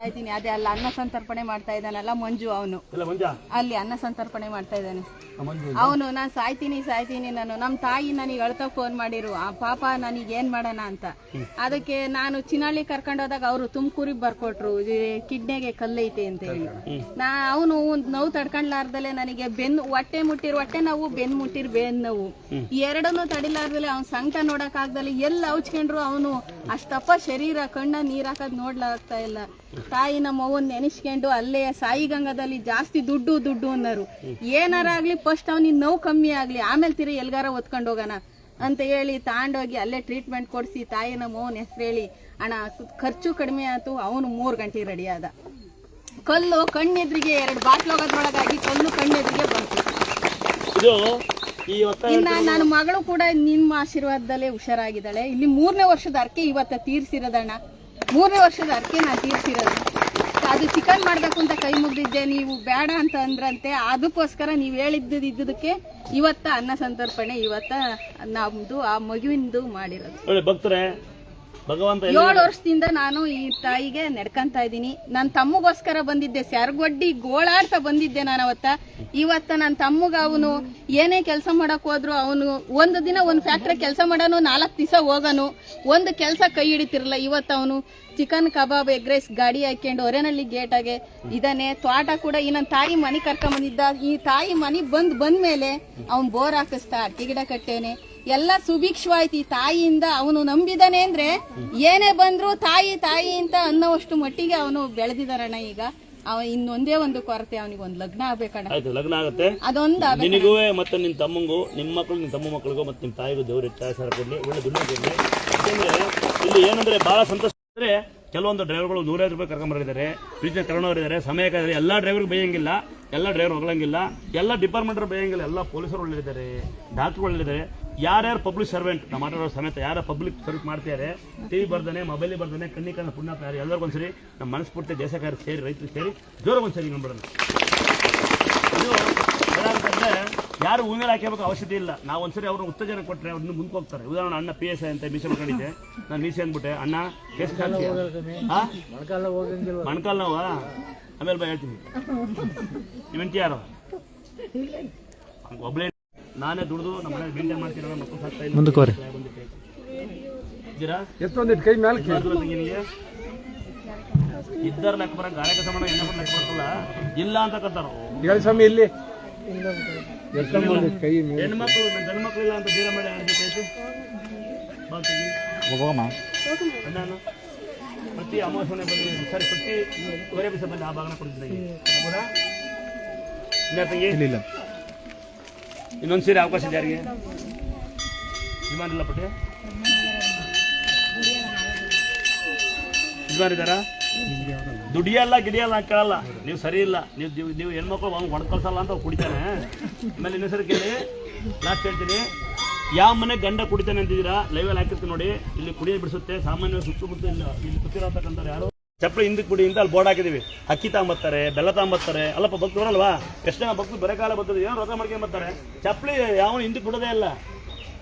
ಆಯ್ತೀನಿ ಅದೇ ಅಲ್ಲ ಅನ್ನ ಸಂತರ್ಪಣೆ ಮಾಡ್ತಾ ಇದ್ದಾನಲ್ಲ ಮಂಜು ಅವನು ಅಲ್ಲಿ ಅನ್ನ ಸಂತರ್ಪಣೆ ಮಾಡ್ತಾ ಇದ್ದಾನೆ ಅವನು ನಾನು ಸಾಯ್ತೀನಿ ನಾನು ನಮ್ಮ ತಾಯಿ ನನಗೆ ಅಳ್ತಾ ಫೋನ್ ಮಾಡಿರು ಆ ಪಾಪ ನನಗೆ ಏನ್ ಮಾಡೋಣ ಅಂತ ಅದಕ್ಕೆ ನಾನು ಚಿನ್ನಹಳ್ಳಿ ಕರ್ಕೊಂಡೋದಾಗ ಅವರು ತುಮಕೂರಿಗೆ ಬರ್ಕೊಟ್ರು ಕಿಡ್ನಿಗೆ ಕಲ್ಲೈತೆ ಅಂತ ಹೇಳಿ ಅವನು ನೋವು ತಡ್ಕೊಂಡ್ಲಾರ್ದಲೆ ನನಗೆ ಬೆನ್ನು ಹೊಟ್ಟೆ ನೋವು ಬೆನ್ನು ಮುಟ್ಟಿರ್ ಬೆನ್ನು ನೋವು ಎರಡನ್ನೂ ತಡಿಲಾರ್ದಲೆ ಅವ್ನ ಸಂಕಟ ನೋಡಕ್ ಆಗ್ದಲೆ ಎಲ್ಲ ಔಚ್ಕೊಂಡ್ರು ಅವನು ಅಷ್ಟಪ್ಪ ಶರೀರ ಕಣ್ಣ ನೀರ್ ಹಾಕದ್ ನೋಡ್ಲಾಗ್ತಾ ಇಲ್ಲ ತಾಯಿ ನಮ್ಮ ಅವ್ವನ್ ನೆನೆಸ್ಕೊಂಡು ಅಲ್ಲೇ ಸಾಯಿ ಗಂಗಾದಲ್ಲಿ ಜಾಸ್ತಿ ದುಡ್ಡು ಅನ್ನೋರು ಏನಾರ ಆಗ್ಲಿ ಫಸ್ಟ್ ಅವ್ನಿಗೆ ನೋವು ಕಮ್ಮಿ ಆಗ್ಲಿ ಆಮೇಲೆ ತಿರಿ ಎಲ್ಗಾರ ಒತ್ಕೊಂಡು ಹೋಗೋಣ ಅಂತ ಹೇಳಿ ತಾಂಡೋಗಿ ಅಲ್ಲೇ ಟ್ರೀಟ್ಮೆಂಟ್ ಕೊಡಿಸಿ ತಾಯಿ ನಮ್ಮ ಅವ್ವನ ಹೆಸರು ಹೇಳಿ ಅಣ್ಣ ಖರ್ಚು ಕಡಿಮೆ ಆಯ್ತು ಅವನು 3 ಗಂಟೆಗೆ ರೆಡಿ ಆದ ಕಲ್ಲು ಕಣ್ಣೆದ್ರಿಗೆ 2 ಬಾಟ್ಲು ಹೋಗೋದ್ರೊಳಗಾಗಿ ಕಲ್ಲು ಕಣ್ಣೆದ್ರಿಗೆ ಬಂತು ಇನ್ನ ನನ್ನ ಮಗಳು ಕೂಡ ನಿಮ್ಮ ಆಶೀರ್ವಾದದಲ್ಲೇ ಹುಷಾರಾಗಿದ್ದಾಳೆ ಇಲ್ಲಿ 3ನೇ ವರ್ಷದ ಅರ್ಕೆ ಇವತ್ತ ತೀರ್ಸಿರೋದಣ್ಣ 3ನೇ ವರ್ಷದ ಅರ್ಕೆ ನಾನು ತೀರ್ಸಿರೋದು ಅದು ಚಿಕನ್ ಮಾಡ್ಬೇಕು ಅಂತ ಕೈ ಮುಗ್ದಿದ್ದೆ ನೀವು ಬೇಡ ಅಂತ ಅಂದ್ರಂತೆ ಅದಕ್ಕೋಸ್ಕರ ನೀವು ಹೇಳಿದ್ದಕ್ಕೆ ಇವತ್ತ ಅನ್ನ ಸಂತರ್ಪಣೆ ಇವತ್ತ ನಮ್ದು ಆ ಮಗುವಿಂದು ಮಾಡಿರೋದು 7 ವರ್ಷದಿಂದ ನಾನು ಈ ತಾಯಿಗೆ ನಡ್ಕಂತ ಇದ್ದೀನಿ ನನ್ನ ತಮ್ಮಗೋಸ್ಕರ ಬಂದಿದ್ದೆ ಸ್ಯಾರ್ಗೊಡ್ಡಿ ಗೋಳಾಡ್ತಾ ಬಂದಿದ್ದೆ ನಾನು ಇವತ್ತ ನನ್ನ ತಮ್ಮಗ ಅವನು ಏನೇ ಕೆಲಸ ಮಾಡಕ್ ಹೋದ್ರು ಅವನು ಒಂದು ದಿನ ಒಂದು ಫ್ಯಾಕ್ಟ್ರಿ ಕೆಲಸ ಮಾಡೋನು 4 ದಿವಸ ಹೋಗೋನು ಒಂದು ಕೆಲಸ ಕೈ ಹಿಡಿತಿರಲ್ಲ ಇವತ್ತು ಅವನು ಚಿಕನ್ ಕಬಾಬ್ ಎಗ್ ರೈಸ್ ಗಾಡಿ ಹಾಕೊಂಡು ಹೊರೆನಳ್ಳಿ ಗೇಟಾಗೆ ಇದಾನೆ ತೋಟ ಕೂಡ ಈ ನನ್ನ ತಾಯಿ ಮನೆ ಕರ್ಕೊಂಡ್ ಬಂದಿದ್ದ ಈ ತಾಯಿ ಮನೆ ಬಂದ್ಮೇಲೆ ಅವ್ನು ಬೋರ್ ಹಾಕಿಸ್ತಾ ಅಡಿಕೆ ಗಿಡ ಕಟ್ಟೇನೆ ಎಲ್ಲ ಸುಭಿಕ್ಷವಾಯ್ತು ಈ ತಾಯಿಯಿಂದ ಅವನು ನಂಬಿದಾನೆ ಅಂದ್ರೆ ಏನೇ ಬಂದ್ರು ತಾಯಿ ಅಂತ ಅನ್ನೋವಷ್ಟು ಮಟ್ಟಿಗೆ ಅವನು ಬೆಳೆದಿದಾರಣ್ಣ ಈಗ ಇನ್ನೊಂದೇ ಒಂದು ಕೊರತೆ ಅವನಿಗೆ ಒಂದು ಲಗ್ನ ಆಗ್ಬೇಕಣ್ಣ ಲಗ್ನ ಆಗುತ್ತೆ ಅದೊಂದು ನಿನಗೂ ಮತ್ತೆ ನಿನ್ನ ತಮ್ಮಂಗೂ ನಿಮ್ಮ ಮಕ್ಕಳು ನಿಮ್ಮ ತಮ್ಮ ಮಕ್ಕಳಿಗೂ ಮತ್ತೆ ನಿಮ್ಮ ತಾಯಿಗೂ ದೇವರು ಹೆಚ್ಚಾಗಿ ಕೊಡ್ಲಿ ಒಳ್ಳೆ ದುಡ್ಡು ಕೊಡ್ಲಿ ಯಾಕೆಂದ್ರೆ ಇಲ್ಲಿ ಏನಂದ್ರೆ ಬಹಳ ಸಂತೋಷ ಅಂದ್ರೆ ಕೆಲವೊಂದು ಡ್ರೈವರ್ಗಳು 150 ರೂಪಾಯಿ ಕರ್ಕೊಂಡ್ಬರಿದ್ದಾರೆ ಪ್ರೀತಿನ ಕರ್ಕೊಂಡವರಿದ್ದಾರೆ ಸಮಯಕ್ಕೆ ಎಲ್ಲ ಡ್ರೈವರ್ಗೆ ಬೈಯಂಗಿಲ್ಲ ಎಲ್ಲ ಡ್ರೈವರ್ ಹೊಗಳಂಗಿಲ್ಲ ಎಲ್ಲ ಡಿಪಾರ್ಟ್ಮೆಂಟ್ ಬೈಯಂಗಿಲ್ಲ ಎಲ್ಲ ಪೊಲೀಸರು ಒಳ್ಳೆದಿದ್ದಾರೆ ಡಾಕ್ಟರ್ ಒಳ್ಳೆದಿದ್ದಾರೆ ಯಾರ್ಯಾರು ಪಬ್ಲಿಕ್ ಸರ್ವೆಂಟ್ ನಾವು ಮಾತಾಡೋ ಸಮೇತ ಯಾರು ಪಬ್ಲಿಕ್ ಸರ್ವಿಸ್ ಮಾಡ್ತಿದ್ದಾರೆ ಟಿವಿ ಬರ್ದಾನೆ ಮೊಬೈಲ್ ಬರ್ದಾನೆ ಕಣ್ಣಿಕನ್ನ ಪುಣ್ಯ ಯಾರು ಎಲ್ಲರಿಗೂ ಒಂದ್ಸರಿ ನಮ್ಮ ಮನಸ್ಫೂರ್ತಿ ದೇಶಕಾರಿ ಸೇರಿ ರೈತರು ಸೇರಿ ಜೋರಾಗಿ ಒಂದ್ಸರಿ ನೋಡ್ಬಿಡೋಣ ಇದು ಏನಾಗುತ್ತೆ ಯಾರು ಹೂಮೇಲೆ ಹಾಕಬೇಕು ಅವಶ್ಯಕತೆ ಇಲ್ಲ ನಾವು ಒಂದ್ಸರಿ ಅವ್ರನ್ನ ಉತ್ತೇಜನ ಕೊಟ್ಟರೆ ಅವ್ರನ್ನ ಮುಂದೆ ಹೋಗ್ತಾರೆ ಉದಾಹರಣೆ ಅಣ್ಣ PSI ಅಂತ ಮೀಸೆ ಮಾಡ್ಕೊಂಡಿದ್ದೆ ನಾನು ಮೀಸೆ ಅಂದ್ಬಿಟ್ಟೆ ಅಣ್ಣ ಕೇಸ್ ಮಣ್ಕಾಲ್ ನೋವ ಆಮೇಲೆ ಬೈ ಹೇಳ್ತೀನಿ ಇವೆಂಟ್ ಯಾರು ಒಬ್ಬಳೇ ನಾನೇ ದುಡ್ದು ನಮ್ಮ ಮನೆ ಮೇಂಟೈನ್ ಮಾಡ್ತೀನಿ ಮಕ್ಕಳು ಸಾಕ್ತಾ ಇಲ್ಲ ಇದ್ದಾರ ಲೆಕ್ಕ ಬರ ಗಾಳಿ ಕೆಲಸ ಮಾಡೋ ಎಣ್ಣೆ ಲೆಕ್ಕ ಬರ್ತಲ್ಲ ಇಲ್ಲ ಅಂತ ಕತ್ತಾರ ಇಲ್ಲಿ ಹೆಣ್ಮಕ್ಳು ಗಂಡ್ಮಕ್ಳು ಇಲ್ಲ ಅಂತ ದೂರ ಮಾಡಿ ನಾನು ಪ್ರತಿ ಅಮಾವಾಸ್ಯೆ ಬಂದು ಸರಿ ಪ್ರತಿ ಒರೆ ಬಿಸ ಬಂದು ಆ ಭಾಗನ ಕೊಡ್ತಿದ್ದೆ ಇಲ್ಲ ಇನ್ನೊಂದು ಸೀರೆ ಅವಕಾಶ ಇದೆ ಯಾರಿಗೆ ಯಜಮಾನ್ ಇಲ್ಲ ಪಟ್ಟೆ ಯಜಮಾನ್ ಇದ್ದಾರಾ ದುಡಿಯಲ್ಲ ಗಿಡಿಯಲ್ಲ ಅಂತ ಕೇಳಲ್ಲ ನೀವು ಸರಿ ಇಲ್ಲ ನೀವು ಹೆಣ್ಮಕ್ಳು ಅವ್ನು ಹೊಡ್ಕೊಳ್ಸಲ್ಲ ಅಂತ ಕುಡಿತಾನೆ ಆಮೇಲೆ ಇನ್ನೊಂದ್ಸರಿ ಕೇಳಿ ಲಾಸ್ಟ್ ಹೇಳ್ತೀನಿ ಯಾವ ಮನೆ ಗಂಡ ಕುಡಿತಾನೆ ಅಂತಿದ್ದೀರಾ ಲೈವಲ್ಲಿ ಹಾಕಿರ್ತೀನಿ ನೋಡಿ ಇಲ್ಲಿ ಕುಡಿಯೋದು ಬಿಡಿಸುತ್ತೆ ಸಾಮಾನ್ಯವಾಗಿ ಸುತ್ತಮುತ್ತ ಇಲ್ಲಿ ಕೂತಿರೋತಕ್ಕಂಥವ್ರು ಯಾರು ಚಪ್ಪಲಿ ಹಿಂದಕ್ಕೆ ಕುಡಿ ಅಂತ ಅಲ್ಲಿ ಬೋರ್ಡ್ ಹಾಕಿದೀವಿ ಅಕ್ಕಿ ತಗೊಂಬರ್ತಾರೆ ಬೆಲ್ಲ ತಗೊಂಬರ್ತಾರೆ ಅಲ್ಲಪ್ಪ ಭಕ್ತು ಬರಲ್ವಾ ಎಷ್ಟು ಜನ ಭಕ್ತು ಬರಕಾಲ ಬರ್ತದೆ ಏನೋ ರೊಕ್ಕ ಮಾಡ್ಕೊಂಡು ಬರ್ತಾರೆ ಚಪ್ಪಲಿ ಯಾವನು ಹಿಂದಕ್ಕೆ ಬಿಡೋದೇ ಇಲ್ಲ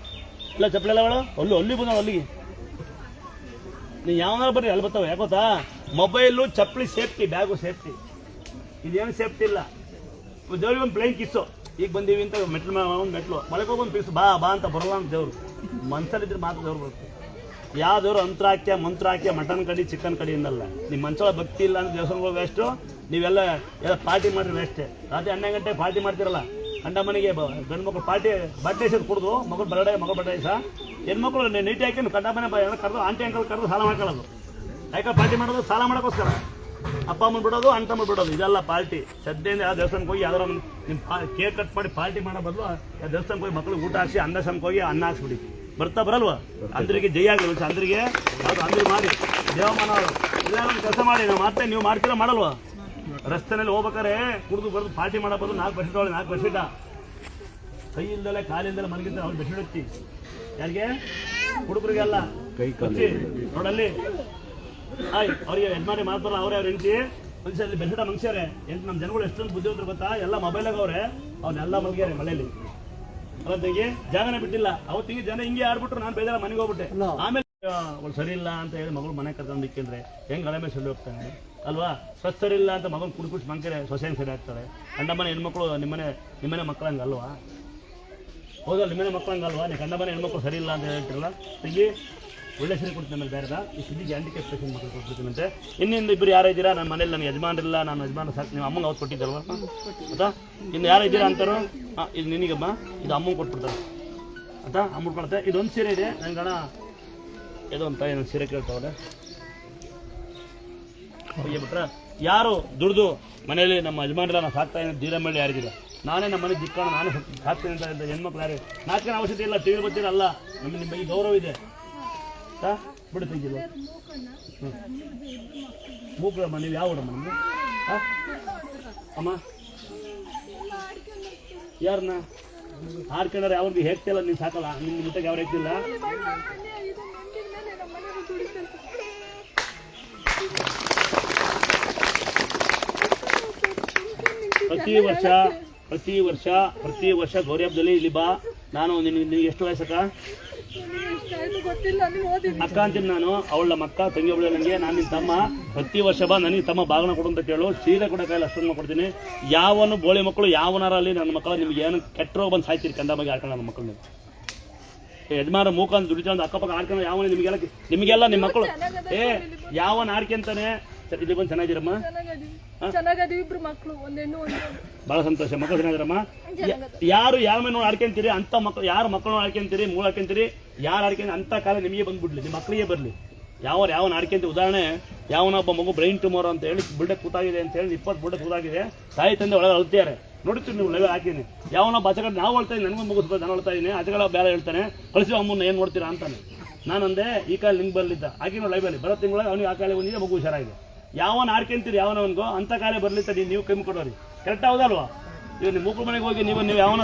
ಚಪ್ಪಲಿ ಎಲ್ಲ ಅಲ್ಲಿ ಬಂದ ಅಲ್ಲಿಗೆ ನೀವು ಯಾವನಾರು ಬರ್ರಿ ಅಲ್ಲಿ ಬರ್ತಾವೆ ಯಾಕೋತಾ ಮೊಬೈಲು ಚಪ್ಪಲಿ ಸೇಫ್ಟಿ ಬ್ಯಾಗು ಸೇಫ್ಟಿ ಇದೇನು ಸೇಫ್ಟಿ ಇಲ್ಲ ದೇವ್ರಿಗೆ ಒಂದು ಪ್ಲೇನ್ ಕಿಸ್ಸು ಈಗ ಬಂದೀವಿ ಅಂತ ಮೆಟ್ಲು ಮೆಟ್ಲು ಮಳೆಗೆ ಹೋಗಿ ಒಂದು ಪಿಕ್ಸು ಬಾ ಅಂತ ಬರಲ್ಲ ಅಂತ ದೇವ್ರು ಮನ್ಸಲ್ಲಿದ್ರೆ ಮಾತ್ರ ದೇವ್ರು ಬರುತ್ತೆ ಯಾವ ದೇವ್ರು ಮಂತ್ರ ಹಾಕ್ಯ ಮಟನ್ ಕಡಿ ಚಿಕನ್ ಕಡಿ ಇನ್ನಲ್ಲ ನಿಮ್ಮ ಮನ್ಸೊಳ ಭಕ್ತಿ ಇಲ್ಲ ಅಂದ್ರೆ ದೇವಸ್ಥಾನಗಳು ವೇಸ್ಟು ನೀವೆಲ್ಲ ಪಾರ್ಟಿ ಮಾಡಿರಿ ವೇಸ್ಟೆ ರಾತ್ರಿ 12 ಗಂಟೆ ಪಾರ್ಟಿ ಮಾಡ್ತಿರಲ್ಲ ಗಂಡ ಮನೆಗೆ ಗಂಡು ಮಕ್ಕಳು ಪಾರ್ಟಿ ಬಟ್ಟೆ ಹೆಸರು ಕುಡಿದು ಮಗಳು ಬರಡೆ ಸಹ ಹೆಣ್ಮಕ್ಳು ನೀಟಿ ಹಾಕಿ ಗಂಡ ಮನೆ ಕರೆದು ಆಂಟಿ ಅಂಕಲ್ ಕರೆದು ಸಾಲ ಮಾಡ್ಕೊಳ್ಳೋದು ಯಾಕೆ ಪಾರ್ಟಿ ಮಾಡೋದು ಸಾಲ ಮಾಡೋಕ್ಕೋಸ್ಕರ ಅಪ್ಪ ಅಮ್ಮನ ಬಿಡೋದು ಅಣ್ಣ ತಮ್ಮ ಬಿಡೋದು ಇದೆಲ್ಲ ಪಾರ್ಟಿ ಸದ್ಯದಿಂದ ಆ ದೇವಸ್ಥಾನಕ್ಕೆ ಹೋಗಿ ಯಾವ್ದಾರ ನಿಮ್ಮ ಕೇಕ್ ಕಟ್ ಮಾಡಿ ಪಾರ್ಟಿ ಮಾಡೋ ಬದಲು ಆ ದೇವಸ್ಥಾನಕ್ಕೆ ಹೋಗಿ ಮಕ್ಕಳಿಗೆ ಊಟ ಹಾಕ್ಸಿ ಅನ್ನ ಸಮಕ್ಕೆ ಹೋಗಿ ಅನ್ನ ಹಾಕ್ಸ್ಬಿಡಿ ಬರಲ್ವಾ ಅಂದ್ರಿಗೆ ಜೈ ಆಗಲಿ ಅಂದ್ರಿಗೆ ಯಾವುದು ಅಂದ್ರಿಗೆ ಮಾಡಿ ದೇವಮಾನ ಇಲ್ಲ ಒಂದು ಕೆಲಸ ಮಾಡಿ ನಾವು ಮಾಡ್ತೇವೆ ನೀವು ಮಾಡ್ತೀರಾ ಮಾಡಲ್ವಾ ರಸ್ತೆನಲ್ಲಿ ಹೋಗ್ಬೇಕಾರೆ ಕುಡಿದು ಬರೆದು ಪಾರ್ಟಿ ಮಾಡೋ ಬದಲು 4 ಬೆಡ್ಶೀಟ್ 4 ಬೆಡ್ಶೀಟ ಕೈ ಇಲ್ದಲೆ ಕಾಲಿಂದಲೇ ಮಲಗಿದ್ರೆ ಅವ್ರು ಬೆಡ್ಶೀಟ್ ಹಚ್ಚಿ ಯಾರಿಗೆ ಹುಡುಗರಿಗೆಲ್ಲ ಕೈ ಕಚ್ಚಿ ನೋಡಲ್ಲಿ ಅವ್ರಿಗೆ ಯಜಮಾನಿ ಮಾಡ್ತಾರ ಅವ್ರ ಹೆಂಡತಿ ಮನುಷ್ಯರಲ್ಲಿ ಬೆಡ್ಶೀಟ ಮನುಷ್ಯರೇ ಎಂಟು ನಮ್ಮ ಜನಗಳು ಎಷ್ಟೊಂದು ಬುದ್ಧಿವಂತರು ಗೊತ್ತಾ ಎಲ್ಲ ಮೊಬೈಲಾಗ ಅವ್ರೆ ಅವನ್ನೆಲ್ಲ ಮಲಗ್ಯಾರೆ ಮಳೆಯಲ್ಲಿ ಅವತ್ತಿಗೆ ಜಾಗನೇ ಬಿಟ್ಟಿಲ್ಲ ಅವತ್ತಿಗೆ ಜನ ಹಿಂಗೆ ಆಡ್ಬಿಟ್ರು ನಾನು ಬೇಜಾರ ಮನೆಗೆ ಹೋಗ್ಬಿಟ್ಟೆ ಆಮೇಲೆ ಸರಿ ಇಲ್ಲ ಅಂತ ಹೇಳಿ ಮಗಳು ಮನೆ ಕರ್ಕೊಂಡು ಇಕ್ಕಿದ್ರೆ ಹೆಂಗ್ ಗಳೆ ಮೇಲೆ ಸೊಳ್ಳಿ ಹೋಗ್ತಾನೆ ಅಲ್ವಾ? ಸ್ವಸ್ಥರಿಲ್ಲ ಅಂತ ಮಗನ ಕುಡ್ಕುಡ್ಸಿ ಮಂಕರೆ ಸೊಸೆಂಗ್ ಸರಿ ಆಗ್ತಾಳೆ. ಗಂಡ ಮನೆ ಹೆಣ್ಮಕ್ಳು ನಿಮ್ಮನೆ ಮಕ್ಕಳಂಗಲ್ವಾ? ಹೌದಲ್ಲ, ನಿಮ್ಮನೆ ಮಕ್ಕಳಂಗಲ್ವಾ? ನೀವು ಗಂಡ ಮನೆ ಹೆಣ್ಮಕ್ಳು ಸರಿ ಇಲ್ಲ ಅಂತ ಹೇಳ್ತಿರಲ್ಲ. ತೆಗಿ, ಒಳ್ಳೆ ಸರಿ ಕೊಡ್ತೀನಿ ಆಮೇಲೆ ಬೇರೆದ ಈ ಸಿದ್ದಿಗೆ ಹ್ಯಾಂಡಿಕ್ಯಾಪ್ ಪೇಷಂಟ್ ಮಕ್ಕಳು ಕೊಟ್ಬಿಡ್ತೀನಂತೆ. ಇನ್ನಿಂದ ಇಬ್ಬರು ಯಾರು ಇದ್ದೀರಾ? ನನ್ನ ಮನೇಲಿ ನನ್ನ ಯಜಮಾನ್ರಿಲ್ಲ, ನಾನು ಯಜಮಾನ ಸಾಕು. ನೀವು ಅಮ್ಮಂಗೆ ಅವ್ರು ಕೊಟ್ಟಿದ್ದಲ್ವ ಆಯ್ತಾ? ಇನ್ನು ಯಾರು ಇದ್ದೀರಾ ಅಂತಾರೋ ಇದು ನಿನಗಮ್ಮ, ಇದು ಅಮ್ಮಂಗೆ ಕೊಟ್ಬಿಡ್ತಾರೆ ಆಯ್ತಾ? ಅಮ್ಮ ಕೊಡ್ತೆ. ಇದೊಂದು ಸೀರೆ ಇದೆ ನನ್ನ ಗಣ, ಇದೊಂದು ತಾಯಿ ನನ್ನ ಸೀರೆ ಕೇಳ್ತಾವ್ರೆ. ಬಿಟ್ರೆ ಯಾರು ದುಡ್ದು ಮನೇಲಿ ನಮ್ಮ ಯಜಮಾನ್ರ ನಾನು ಸಾಕ್ತಾ ಇದ್ದೀನಿ ಧೀರ ಮೇಲೆ ಯಾರಿದ್ದೀರ? ನಾನೇ ನಮ್ಮ ಮನೆ ದಿಕ್ಕಾಣ ನಾನೇ ಸಾಕ್ತೀನಿ ಅಂತ ಹೆಣ್ಮಕ್ಳು ಯಾರು ನಾಚಿಕೆ ಅವಶ್ಯಕತೆ ಇಲ್ಲ. ಟಿವಿ ಬರ್ತೀರಲ್ಲ, ನಿಮ್ಮ ಬಗ್ಗೆ ಗೌರವ ಇದೆ ಬಿಡು. ತೆಗಿಲ್ಲ ಮೂಕಳಮ್ಮ, ನೀವು ಯಾವ ಊರಮ್ಮ ನಿಮಗೆ? ಅಮ್ಮ ಯಾರನ್ನ ಆಡ್ಕೊಂಡ್ರೆ ಅವ್ರಿಗೆ ಹೇಳ್ತಿಲ್ಲ, ನೀವು ಸಾಕಲ್ಲ, ನಿಮ್ಮ ಜೊತೆಗೆ ಅವ್ರು ಹೇಳ್ತಿಲ್ಲ. ಪ್ರತಿ ವರ್ಷ ಗೌರಿ ಹಬ್ಬದಲ್ಲಿ ಇಲ್ಲಿ ಬಾ. ನಾನು ನಿನಗೆ ಎಷ್ಟು ವಯಸ್ಸಕ್ಕ? ಅಕ್ಕ ಅಂತೀನಿ ನಾನು, ಅವಳ ಮಕ್ಕ ತಂಗಿ ಒಬ್ಬಳು ನನಗೆ. ನಾನು ನಿನ್ನ ತಮ್ಮ. ಪ್ರತಿ ವರ್ಷ ಬಾ, ನನಗೆ ತಮ್ಮ ಬಾಗನ ಕೊಡು ಅಂತ ಕೇಳು. ಸೀರೆ ಕೂಡ ಕೈಯಲ್ಲಿ ಅಷ್ಟೊಂದು ಕೊಡ್ತೀನಿ. ಯಾವನು ಬೋಳಿ ಮಕ್ಕಳು ಯಾವನಾರ ಅಲ್ಲಿ ನನ್ನ ಮಕ್ಕಳು ನಿಮ್ಗೆ ಏನು ಕೆಟ್ಟ ರೋಗ ಬಂದು ಸಾಯ್ತೀರಿ ಕಂಡ ಬಗ್ಗೆ ಆಡ್ಕೊಂಡು ನನ್ನ ಮಕ್ಕಳು. ಯಜಮಾನ ಮೂಕಂದು ದುಡಿತಂದು ಅಕ್ಕಪಕ್ಕ ಆಡ್ಕೊಂಡು ಯಾವನ ನಿಮಗೆಲ್ಲ ನಿಮ್ಮ ಮಕ್ಕಳು ಯಾವನ್ ಆಡ್ಕೊಂತಾನೆ. ಇಲ್ಲಿ ಬಂದು ಚೆನ್ನಾಗಿರಮ್ಮ, ಬಹಳ ಸಂತೋಷ. ಮಕ್ಕಳು ಚೆನ್ನಾಗಿರಮ್ಮ. ಯಾರು ಯಾವ ಮೇಲೆ ನೋಡಿ ಆಡ್ಕೊಂತೀರಿ ಅಂತ ಮಕ್ಕಳು, ಯಾರು ಮಕ್ಕಳು ಆಡ್ಕೊಂತೀರಿ, ಮೂಳು ಆಡ್ಕೊಂತೀರಿ, ಯಾರು ಆಡ್ಕೊಂತೀರಿ ಅಂತ ಕಾಲ ನಿಮಗೆ ಬಂದ್ಬಿಡ್ಲಿ, ನಿಮ್ಮ ಮಕ್ಕಳಿಗೆ ಬರಲಿ. ಯಾವನ ಆಡ್ಕೊಂತೀವಿ. ಉದಾಹರಣೆ, ಯಾವನೊಬ್ಬ ಮಗು ಬ್ರೈನ್ ಟ್ಯೂಮರ್ ಅಂತ ಹೇಳಿ ಬುಲ್ಡೆ ಕೂತಾಗಿದೆ ಅಂತ ಹೇಳಿ 20 ಬುಲ್ಡೆ ಕೂತಾಗಿದೆ, ತಾಯಿ ತಂದೆ ಒಳಗೆ ಅಳ್ತಿದ್ದಾರೆ. ನೋಡ್ತೀವಿ ನೀವು ಲೈವ್ ಹಾಕಿನಿ. ಯಾವನೊಬ್ಬ ಆಚೆಗಡೆ ನಾವು ಹೇಳ್ತಾ ಇದ್ದೀನಿ, ನನಗೂ ಮಗು ನಾನು ಹೇಳ್ತಾ ಇದ್ದೀನಿ, ಆಚೆಗಳ ಬೇರೆ ಹೇಳ್ತಾನೆ, ಕಳಿಸಿ ಅಮ್ಮನ್ನ ಏನು ನೋಡ್ತೀರಾ ಅಂತಾನೆ. ನಾನಂದೆ ಈ ಕಾಲ ನಿಂಗೆ ಬರಲಿದ್ದ ಹಾಕಿ ನೋಡಿ ಲೈವಲ್ಲಿ ಬರೋ ತಿಂಗಳ ಅವನಿಗೆ ಆ ಕಾಲೇ ಬಂದಿದೆ, ಮಗು ಹುಷಾರಾಗಿದೆ. ಯಾವನ ಆಡ್ಕೊಂತೀರಿ ಯಾವನವನಿಗೂ ಅಂತ ಕಾಲೇ ಬರ್ಲಿತ್ತ ನೀವು ಕಮ್ಮಿ ಕೊಡೋರಿ. ಕರೆಕ್ಟ್ ಹೌದಲ್ವಾ? ಇವಾಗ ನಿಮ್ಮ ಮಕ್ಕಳ ಮನೆಗೆ ಹೋಗಿ ನೀವು ಯಾವನ